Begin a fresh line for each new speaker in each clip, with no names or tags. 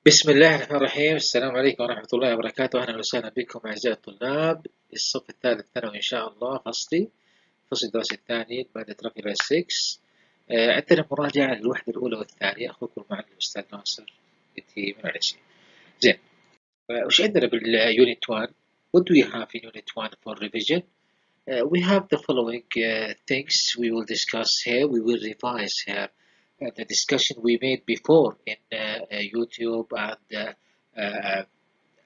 بسم الله الرحمن الرحيم. السلام عليكم ورحمة الله وبركاته. أهلا وسهلا بكم أعزائي الطلاب الصف الثالث ثانوي إن شاء الله. فصل الدراسي الثاني مادة traveller 6. عندنا مراجعة للوحدة الأولى والثانية. أخوكم المعلم الأستاذ ناصر من العشي. زين، وش عندنا باليونت 1؟ What do we have in unit 1 for revision? We have the following things we will discuss here. We will revise here the discussion we made before in YouTube and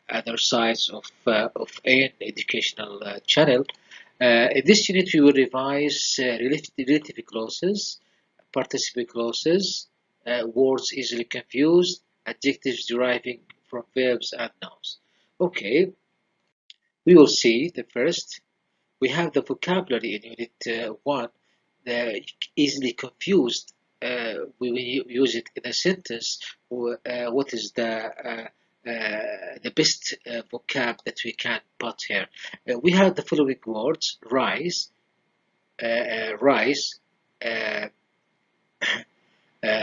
other sites of an educational channel. In this unit, we will revise relative clauses, participle clauses, words easily confused, adjectives deriving from verbs and nouns. Okay, we will see the first. We have the vocabulary in unit 1, the easily confused. We will use it in a sentence. What is the best vocab that we can put here? We have the following words: rise, rise,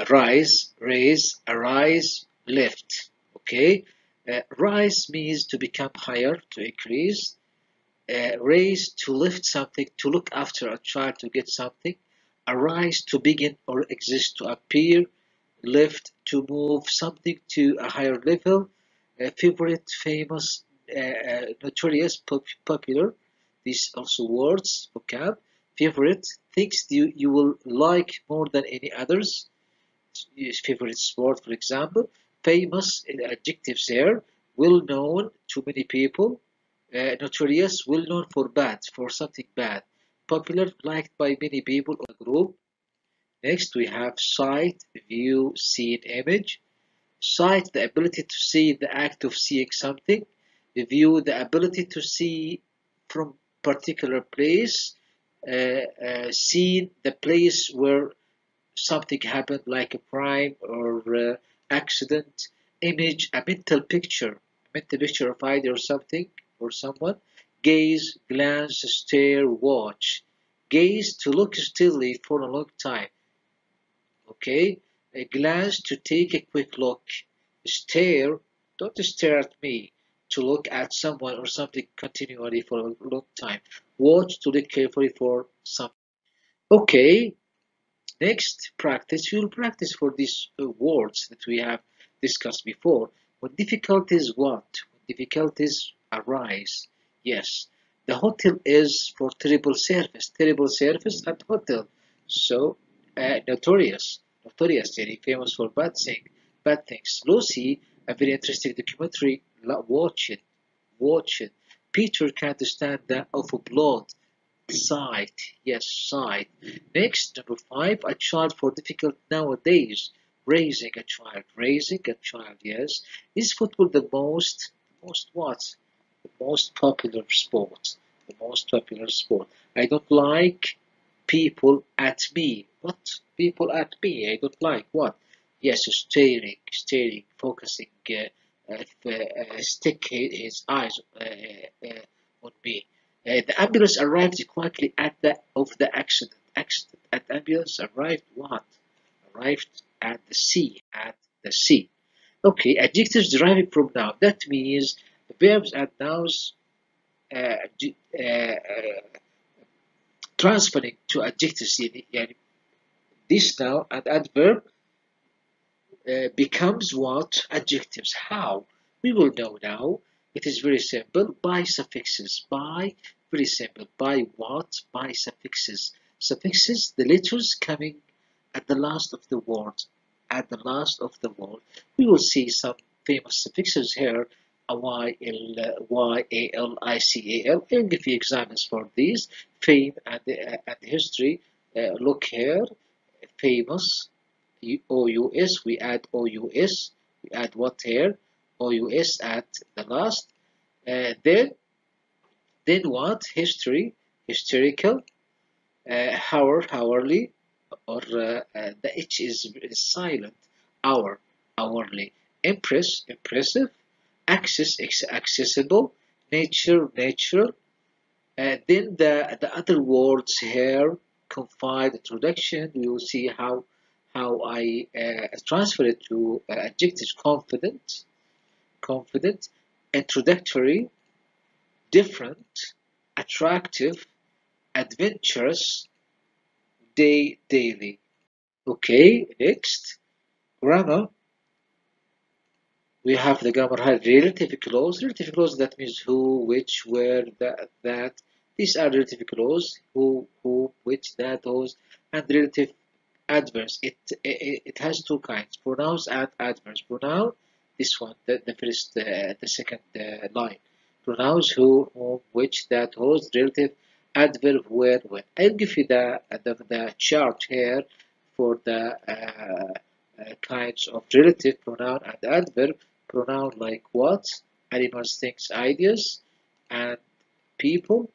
rise, raise, arise, lift. Okay, rise means to become higher, to increase. Raise, to lift something, to look after a child, to get something. Arise, to begin or exist, to appear. Lift, to move something to a higher level. Favorite, famous, notorious, popular. These also words, vocab. Favorite, things you will like more than any others. Favorite sport, for example. Famous, adjectives here. Well known to many people. Notorious, well known for bad, for something bad. Popular, liked by many people or group. Next, we have sight, view, seen, image. Sight, the ability to see, the act of seeing something. View, the ability to see from particular place. Seen, the place where something happened, like a crime or accident. Image, a mental picture of either something or someone. Gaze, glance, stare, watch. Gaze, to look steadily for a long time. Okay, a glance, to take a quick look. Stare, don't stare at me. To look at someone or something continually for a long time. Watch, to look carefully for something. Okay, next practice. We will practice for these words that we have discussed before. When difficulties what? When difficulties arise. Yes, the hotel is for terrible service. Terrible service at hotel. So notorious, very famous for bad things. Lucy, a very interesting documentary. Watch it, watch it. Peter can't stand the awful blood. Sight, yes, sight. Next, number 5, a child for difficult nowadays. Raising a child, yes. Is football the most what? The most popular sport. The most popular sport. I don't like people at me. What? People at me? I don't like what? Yes, staring, focusing, stick his eyes on me. The ambulance arrived quickly at the accident. At the ambulance arrived what? Arrived at the sea. At the sea. Okay, adjectives deriving from noun. That means verbs and nouns uh, transferring to adjectives. يعني this noun and adverb becomes what? Adjectives. How? We will know now. It is very simple. By suffixes. By, very simple. By what? By suffixes. Suffixes, the letters coming at the last of the word. At the last of the word. We will see some famous suffixes here. Y-L-I-C-A-L. I'll give you examples for these. Fame and history. Look here. Famous. OUS, we add OUS, we add what here? OUS at the last. Then what? History, historical, hourly, or the H is silent. Hourly. Impressive. Accessible. Natural. Then the other words here, confide, introduction. We will see how how I transfer it to adjectives: confident, introductory, different, attractive, adventurous, daily. Okay, next, grammar. We have the grammar has relative clause. Relative clause, that means who, which, where, that. These are relative clause: who, which, that, those. And relative adverbs. It has two kinds: pronouns and adverbs. Pronoun, this one, the second line. Pronouns: who, whom, which, that, whose. Relative adverb: where, when. I'll give you the chart here for the kinds of relative pronoun and adverb. Pronoun like what, animals, things, ideas, and people,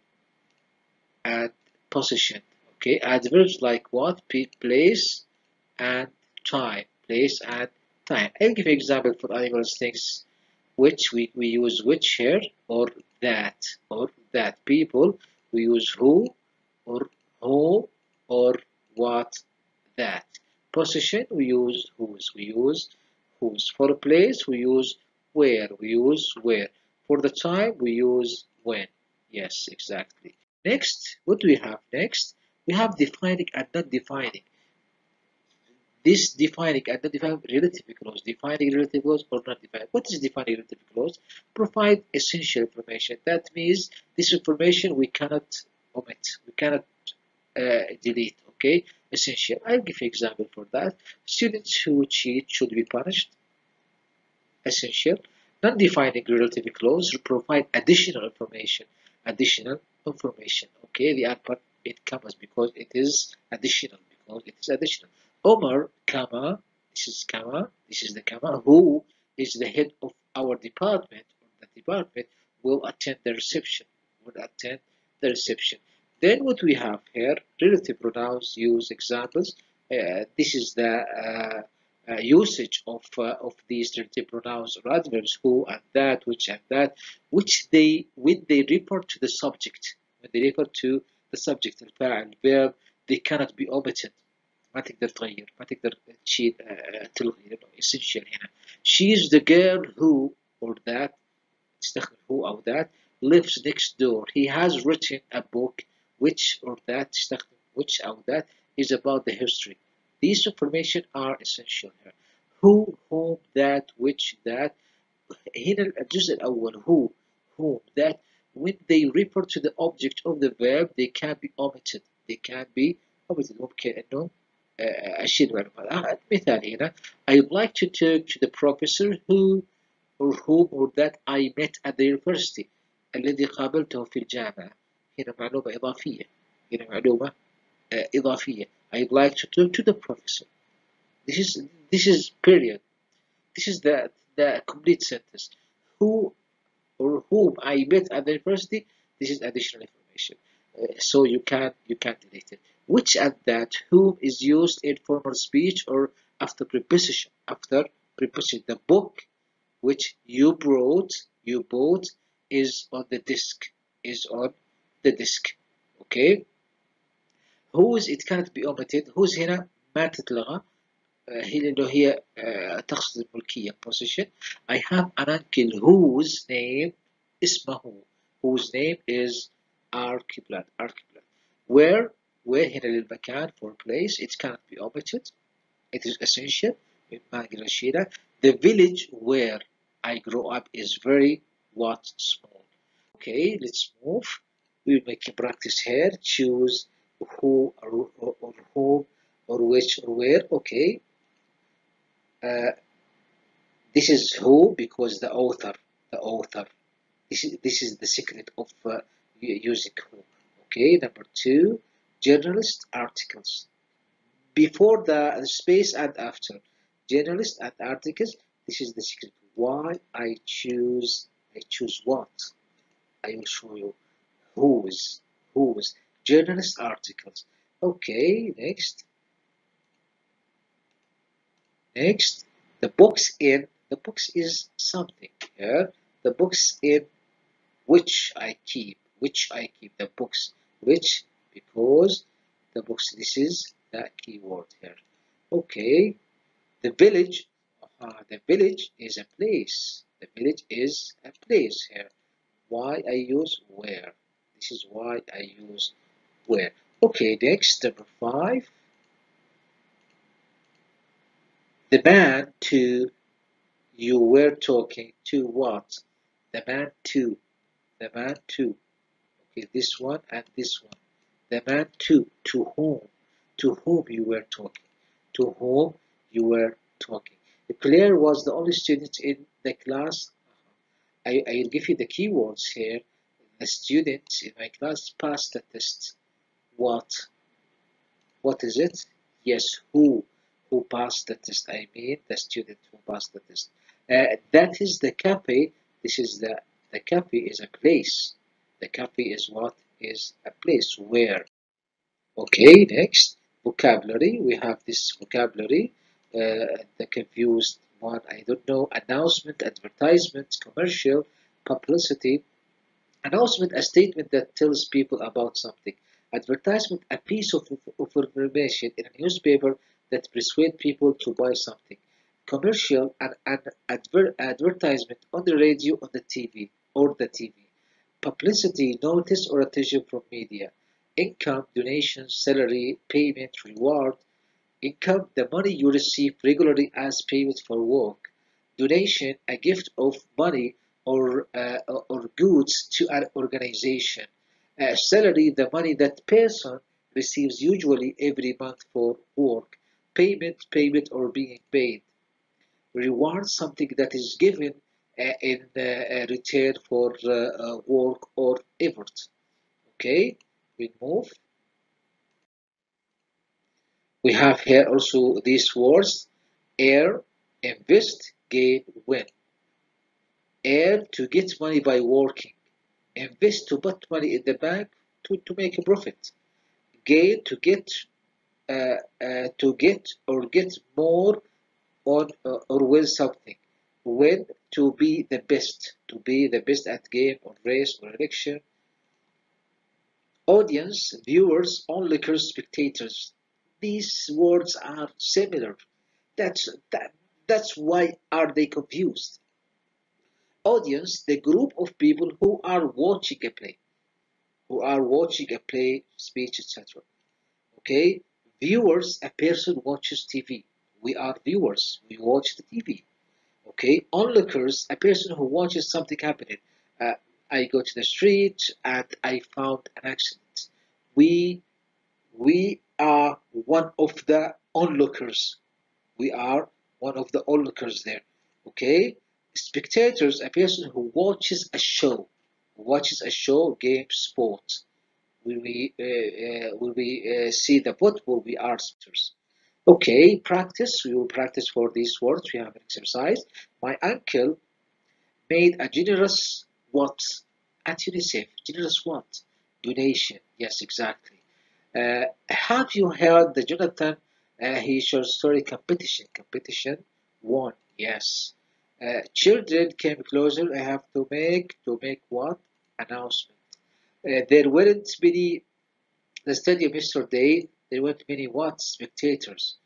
and position. Okay, adverbs like what, place, and time. Place and time. I'll give you an example for animals, things, which we use which here, or that, people, we use who, or whom, or what, that. Position, we use whose. For a place, we use where, For the time, we use when. Yes, exactly. Next, what do we have next? We have defining and not defining. This defining and not defining relative clause. Defining relative clause or not defining. What is defining relative clause? Provide essential information. That means this information we cannot omit. We cannot delete. Okay, essential. I'll give you an example for that. Students who cheat should be punished. Essential. Non-defining relative clause provide additional information. Okay, the adverb it comes because it is additional. Omar, comma, this is the comma, who is the head of our department, will attend the reception. Then what we have here, relative pronouns use examples. This is the usage of these relative pronouns or adverbs: who and that, which and that, when they refer to the subject. الفاعل, verb, they cannot be omitted. ما تقدر تغير، ما تقدر تشيل تلغي، لأنه essential هنا. She is the girl who, or that، تستخدم who أو that، lives next door. He has written a book which, or that، تستخدم which أو that، is about the history. These information are essential here. Who, whom, that, which, that. هنا الجزء الأول who, whom, that. When they refer to the object of the verb, they can be omitted. ممكن إنه أشيل معلومات. مثال هنا: I'd like to talk to the professor who, or whom, or that I met at the university. الذي قابلته في الجامعة. هنا معلومة إضافية. I'd like to talk to the professor. This is period. This is the complete sentence. Who or whom I met at the university. This is additional information. So you can delete it. Which and that, whom is used in formal speech or after preposition. The book which you bought is on the disk. Okay. Whose, it cannot be omitted. Whose هنا ما تتلغى. هي تقصد الملكية position. I have an uncle whose name اسمه. Whose name is Archibald. Where هنا للمكان, for place, it cannot be omitted. It is essential. The village where I grew up is very small. Okay, let's move. We'll make a practice here. Choose who or whom or which or where. Okay. This is who because the author. This is the secret of using who. Okay, number 2, journalist articles. Before the space and after. Journalist and articles. This is the secret. Why I choose what? I will show you. Whose. Journalist articles. Okay, next. The box is something here. The box in which I keep. The books. Which, because the books, this is the key word here. Okay, the village. The village is a place. The village is a place here. Why I use where? This is why I use where. Okay, next, number 5. The man to you were talking to what? The man to. The man to. Okay, this one and this one. The man to. To whom? To whom you were talking. To whom you were talking. Claire was the only student in the class. I'll give you the keywords here. The students in my class passed the test. What? What is it? Yes, who? Who passed the test? I mean the student who passed the test. That is the cafe. This is the cafe is a place. The cafe is what? Is a place. Where? Okay, next. Vocabulary. We have this vocabulary. The confused one, I don't know. Announcement, advertisement, commercial, publicity. Announcement, a statement that tells people about something. Advertisement, a piece of information in a newspaper that persuades people to buy something. Commercial, an advertisement on the radio, on the TV, or the TV. Publicity, notice or attention from media. Income, donation, salary, payment, reward. Income, the money you receive regularly as payment for work. Donation, a gift of money or goods to an organization. Salary, the money that person receives usually every month for work. Payment or being paid. Reward, something that is given in return for work or effort. Okay, we move. We have here also these words: earn, invest, gain, win. Earn, to get money by working. Invest, to put money in the bank to make a profit. Gain, to get or get more on or with something. Win, to be the best at game or race or election. Audience, viewers, onlookers, spectators. These words are similar. That's that. That's why are they confused? Audience, the group of people who are watching a play, speech, etc. Okay. Viewers, a person watches TV. We are viewers. We watch the TV. Okay. Onlookers, a person who watches something happening. Uh, I go to the street and I found an accident. We we are one of the onlookers. We are one of the onlookers there. Okay? Spectators, a person who watches a show. Game, sport. Will we see the football? We are spectators. Okay, practice. We will practice for these words. We have an exercise. My uncle made a generous what? At UNICEF. Generous what? Donation. Yes, exactly. Have you heard the Jonathan he short story competition? Competition won. Yes. Children came closer. I have to make what? Announcement. There weren't many the stadium yesterday. There weren't many what? Spectators.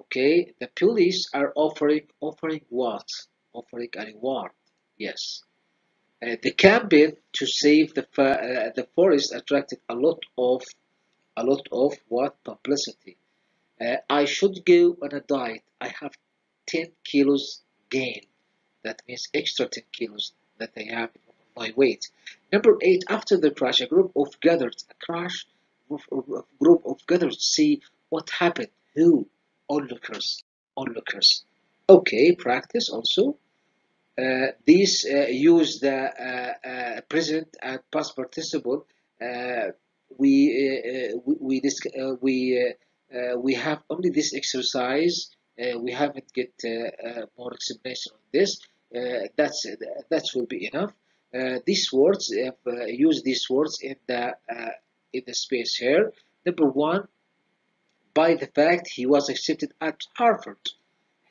Okay. The police are offering what? Offering a reward. Yes. The campaign to save the forest attracted a lot of what? Publicity. I should go on a diet. I have 10 kilos gain. That means extra 10 kilos that I have in my weight. Number 8, after the crash, a group of gathered to see what happened. Who? Onlookers. Onlookers. Okay, practice also. These use the present and past participle. Uh, we have only this exercise. We haven't get more explanation on this. That will be enough. These words use these words in the space here. Number 1, by the fact he was accepted at Harvard.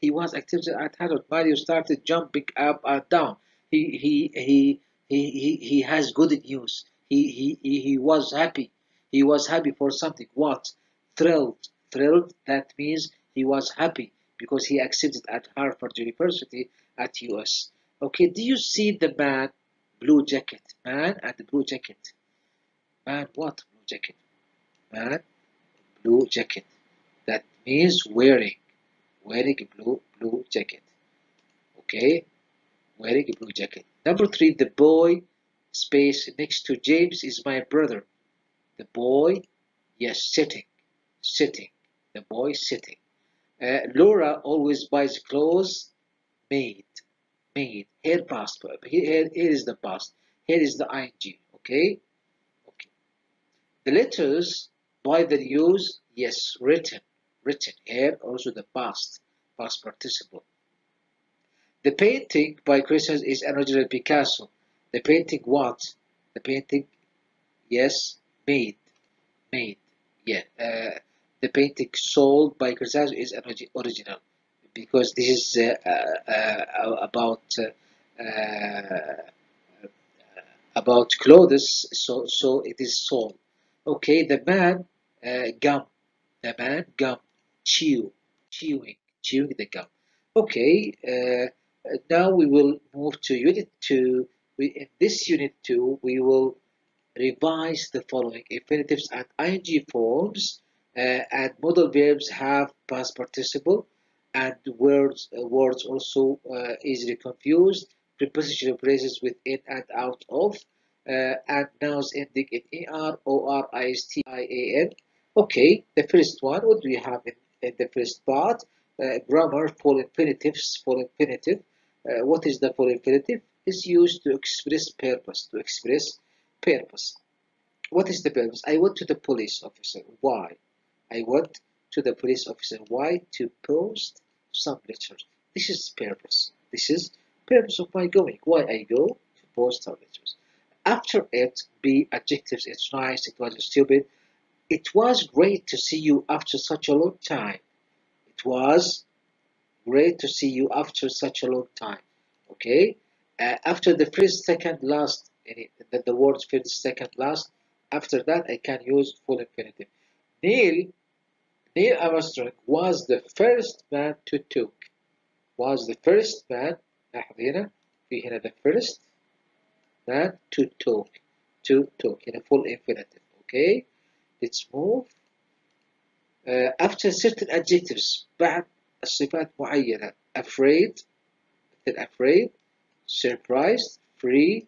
He was accepted at Harvard. Mario started jumping up and down. He has good news. He was happy. He was happy for something. What? Thrilled. Thrilled. That means He was happy because he accepted at Harvard University at US. Okay, do you see the man blue jacket? Man and the blue jacket. Man what blue jacket? Man blue jacket. That means wearing blue jacket. Okay, wearing a blue jacket. Number three, the boy space next to James is my brother. The boy, yes, sitting. The boy sitting. Laura always buys clothes made. Here past. Here is the past. Here is the ing. Okay. Okay. The letters by the news. Yes, written. Here also the past participle. The painting by Christians is an original Picasso. The painting what? The painting, yes, made. Yeah. The painting sold by Christians is an original, because this is about clothes. So it is sold. Okay. The man gum. The man gum. Chewing the gum. Okay. Now we will move to Unit 2. In this Unit 2, we will revise the following infinitives and ing forms, and modal verbs have past participle, and words also easily confused, prepositional phrases with in and out of, and nouns ending in er, or, ist, ian. Okay, the first one, what do we have in the first part? Grammar, full infinitives, full infinitive. What is the full infinitive? Is used to express purpose. What is the purpose? I went to the police officer. Why? I went to the police officer. Why? To post some letters. This is purpose. This is purpose of my going. Why I go? To post some letters. After it, be adjectives. It's nice. It was stupid. It was great to see you after such a long time. It was great to see you after such a long time. Okay. After the first, second, last, the words first, second, last. After that, I can use full infinitive. Neil Armstrong was the first man to talk. Was the first man. لاحظ هنا في هنا the first man to talk. هنا full infinitive. Okay. Let's move. After certain adjectives, بعد الصفات معينة. Afraid, surprised, free,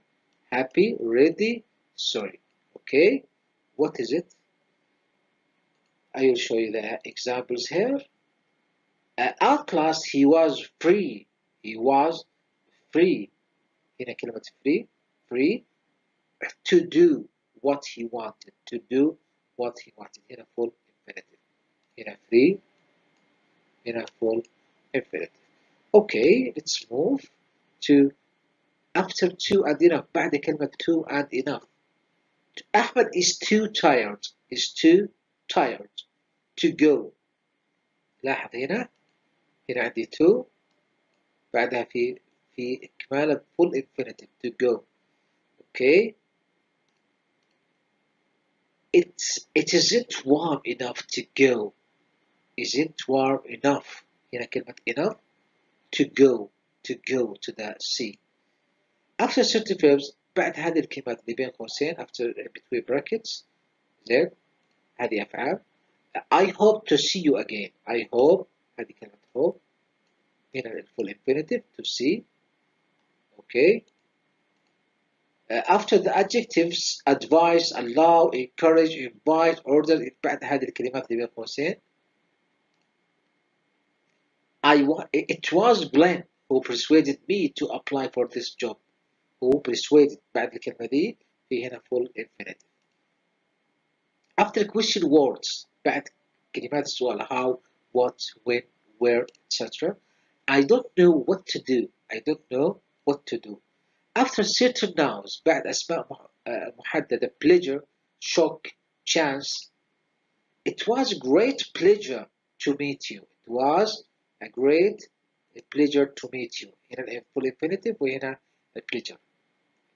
happy, ready, sorry. Okay, what is it? I will show you the examples here. Our class, he was free. هنا كلمة free to do what he wanted. هنا full infinitive. هنا free, هنا full infinitive. Okay, let's move to after two and enough. بعد كلمة two and enough. Ahmed is too tired. To go. لاحظ هنا عندي to بعدها في إكمال full infinitive to go. Okay. It isn't warm enough to go. Isn't warm enough. هنا كلمة enough to go to the sea. After certain verbs بعد هذه الكلمات اللي بين قوسين after between brackets زين هذه أفعال. I hope to see you again. I hope هذه كلمة hope هنا full infinitive to see. Okay. After the adjectives advise, allow, encourage, invite, order بعد هذه الكلمات اللي بين قوسين. It was Glenn who persuaded me to apply for this job. Who persuaded بعد الكلمة دي في هنا full infinitive. After question words بعد كلمات السؤال how, what, when, where, etc. I don't know what to do. After certain nouns بعد أسماء محددة pleasure, shock, chance. It was a great pleasure to meet you. It was a great pleasure to meet you. هنا full infinitive وهنا pleasure.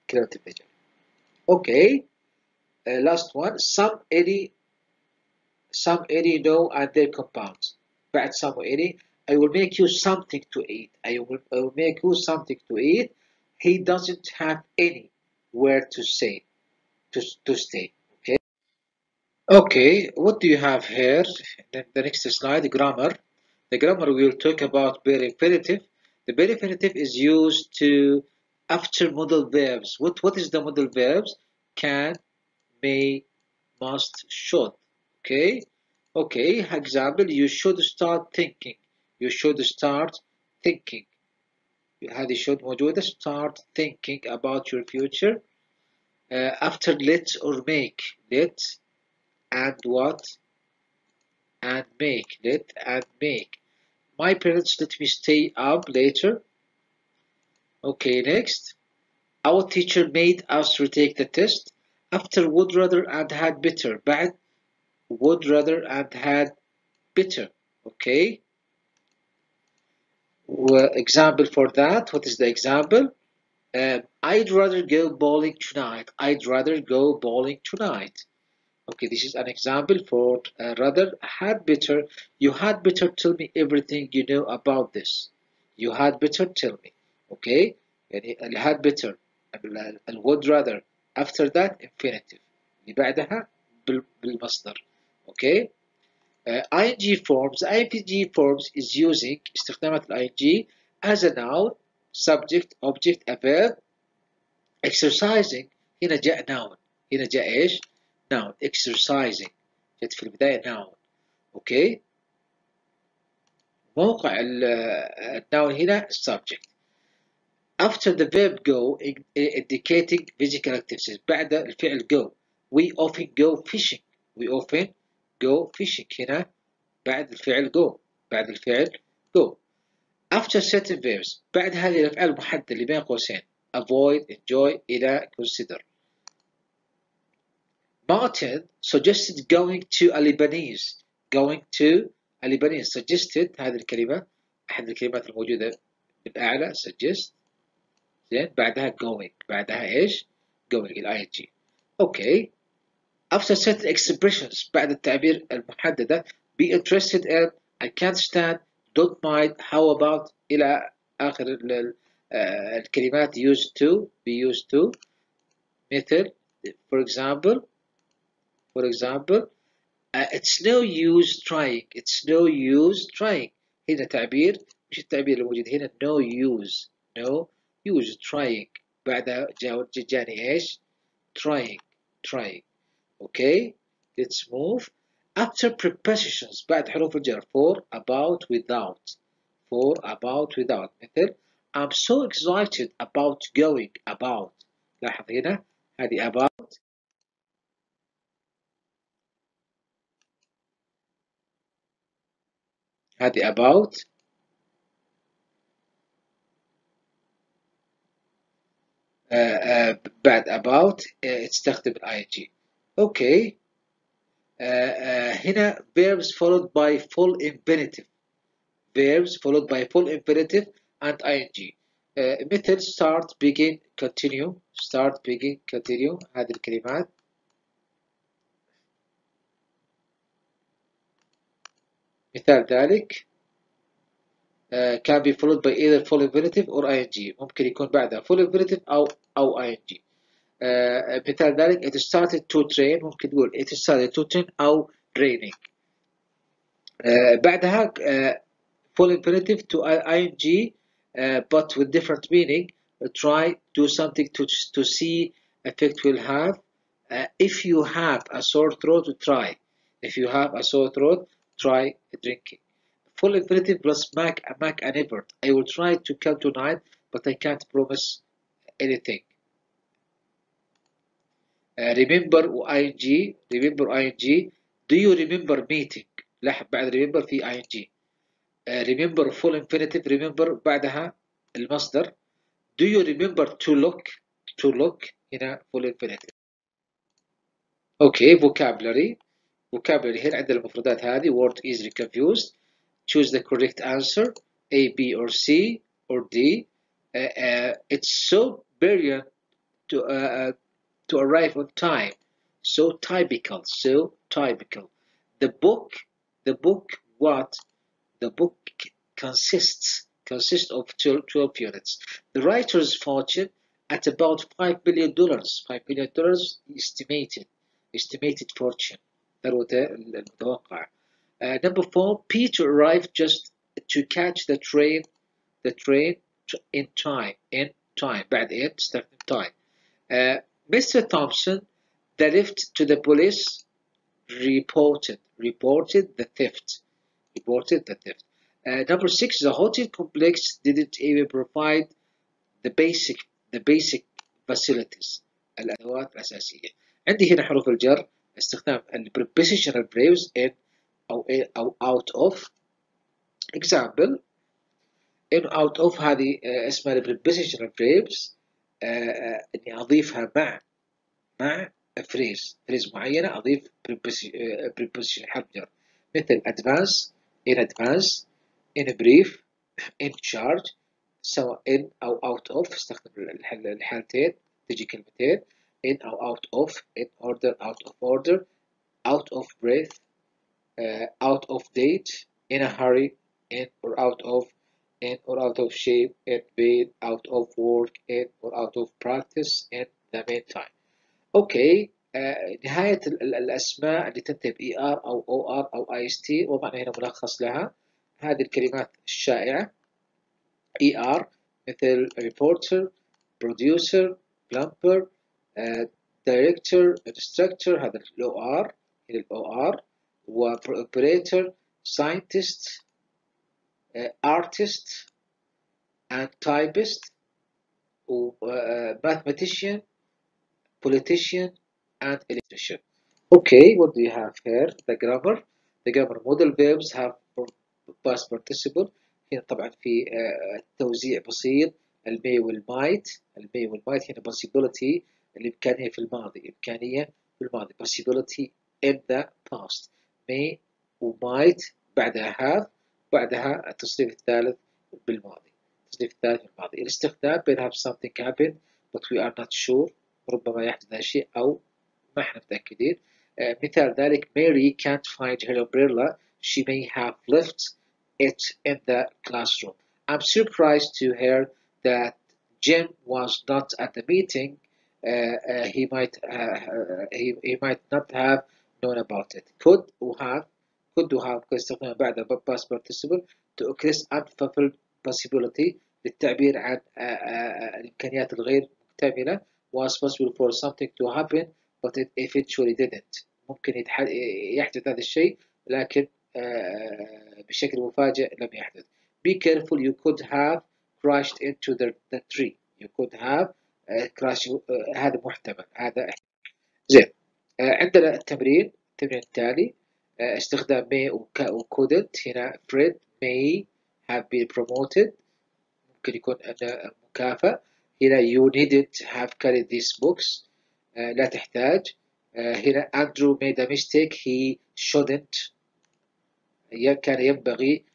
كلمة pleasure. Okay. Last one. Some, any, no, and their compounds. بعد some any I will make you something to eat. I will make you something to eat. He doesn't have anywhere to say to stay. Okay. Okay. What do you have here? The next slide. Grammar. The grammar we will talk about bare infinitive. The bare infinitive is used to after modal verbs. What is the modal verbs? Can, may, must, should. Okay. Okay. Example. You should start thinking. You should start thinking. هذه should موجودة. Start thinking about your future. After let or make. Let and what? And make. Let and make. My parents let me stay up later. Okay, next. Our teacher made us retake the test. After would rather and had better. بعد would rather and had better. Okay. Example for that. What is the example? I'd rather go bowling tonight. I'd rather go bowling tonight. Okay, this is an example for rather had better. You had better tell me everything you know about this. You had better tell me. Okay, يعني had better. would rather. After that infinitive. اللي بعدها بالمصدر. Okay. ing forms. ing forms is using استخدامات ing as a noun, subject, object, a verb. exercising هنا جاء noun. هنا جاء ايش؟ noun. exercising جت في البداية noun. اوكي. موقع الnoun هنا subject. after the verb go indicating physical activities. بعد الفعل go. we often go fishing. we often go fishing. هنا بعد الفعل go. بعد الفعل go. after certain verbs. بعد هذه الأفعال المحددة اللي بين قوسين. avoid, enjoy, إلى consider. Martin suggested going to a Lebanese. going to a Lebanese. suggested هذه الكلمة أحد الكلمات الموجودة بالأعلى. suggest. زين بعدها going. بعدها إيش؟ going ing. Okay. After certain expressions. بعد التعبير المحددة. be interested in. I can't stand. don't mind. how about. إلى آخر الكلمات used to. be used to. مثل for example. It's no use trying. It's no use trying. هنا تعبير مش التعبير الموجود هنا. no use. no use trying. بعدها جاني ايش؟ trying. Okay. Let's move. After prepositions. بعد حروف الجر. for, about, without. for, about, without. مثل I'm so excited about going. about. لاحظ هنا هذه about. هذه about. بعد about تستخدم ing. okay. هنا verbs followed by full infinitive. verbs followed by full infinitive and ing. مثل start, begin, continue. start, begin, continue. هذه الكلمات. مثال ذلك can be followed by either full infinitive or ing. ممكن يكون بعدها full infinitive أو ing. مثال ذلك it started to train. ممكن تقول it started to train أو raining. بعدها full infinitive to ing but with different meaning. try, do something to see effect will have. if you have a sore throat, try. if you have a sore throat, try drinking. full infinitive plus make an effort. I will try to come tonight but I can't promise anything. remember ing. do you remember meeting. لاحظ بعد remember في ing. remember full infinitive. remember بعدها المصدر. do you remember to look هنا full infinitive. okay. vocabulary هنا عندنا المفردات هذه. word easily confused. choose the correct answer. A, B or C or D. It's so brilliant to arrive on time. So typical. The book what The book consists of 12 units. The writer's fortune at about $5 billion. $5 billion estimated fortune. ثروة المتوقع. Number 4, Peter arrived just to catch the train in time. بعد إيه تستخدم time. Mr. Thompson, the lift to the police, reported the theft. Number 6, the hotel complex didn't even provide the basic facilities. الأدوات الأساسية. عندي هنا حروف الجر استخدام prepositional verbs in أو out of. example in out of هذه اسمها prepositional verbs إني أضيفها مع phrase معينة أضيف preposition حرف جر مثل advance in brief in charge سواء in أو out of استخدم الحالتين تجي كلمتين in أو out of in order out of order out of breath out of date in a hurry in or out of shape in bed out of work in or out of practice in the meantime. اوكي نهاية الأسماء اللي تنتهي ب ER أو OR أو IST وضعنا هنا ملخص لها. هذه الكلمات الشائعة ER مثل reporter, producer, plumber, director, instructor هذا ال OR هنا ال OR و operator, scientist, artist and typist و mathematician, politician and electrician. Okay, what do you have here? The grammar. The grammar modal verbs have past participle. هنا طبعا في توزيع بسيط المي والمايت. هنا possibility الإمكانية في الماضي. possibility in the past. may ومايت بعدها have بعدها التصريف الثالث بالماضي. الاستخدام بين have something happen but we are not sure. ربما يحدث هذا الشيء أو ما احنا متأكدين. مثال ذلك Mary can't find her umbrella. She may have left it in the classroom. I'm surprised to hear that Jim was not at the meeting. He might not have known about it. Could have استخدام بعد past participle to express unfulfilled possibility للتعبير عن الإمكانيات الغير مكتملة was possible for something to happen but it eventually didn't. ممكن يحدث هذا الشيء لكن بشكل مفاجئ لم يحدث. Be careful, you could have crashed into the tree. You could have crashed. هذا محتمل. هذا زين. عندنا التمرين التالي استخدام may و couldn't. هنا Fred may have been promoted. ممكن يكون مكافأ. هنا you needn't have carried these books. لا تحتاج. هنا Andrew made a mistake. He shouldn't. كان ينبغي.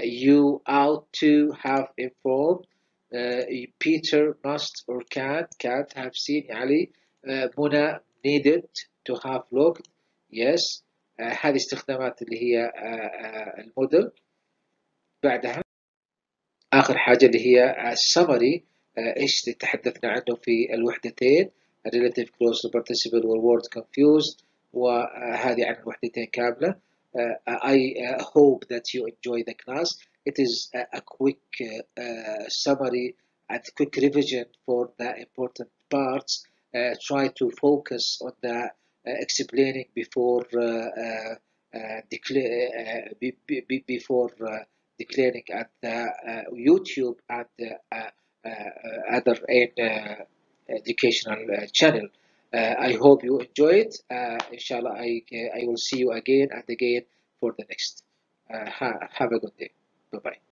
You ought to have informed. Peter must or can't have seen. علي منى needed to have looked. Yes. هذه استخدامات اللي هي الموديل. بعدها آخر حاجة اللي هي summary. إيش تحدثنا عنه في الوحدتين relative close participle word confused وهذه عن الوحدتين كاملة. I hope that you enjoy the class. It is a quick summary and quick revision for the important parts. Try to focus on the explaining before declaring at the YouTube and other educational channel. I hope you enjoy it. Inshallah, I will see you again and again for the next. Have a good day. Bye bye.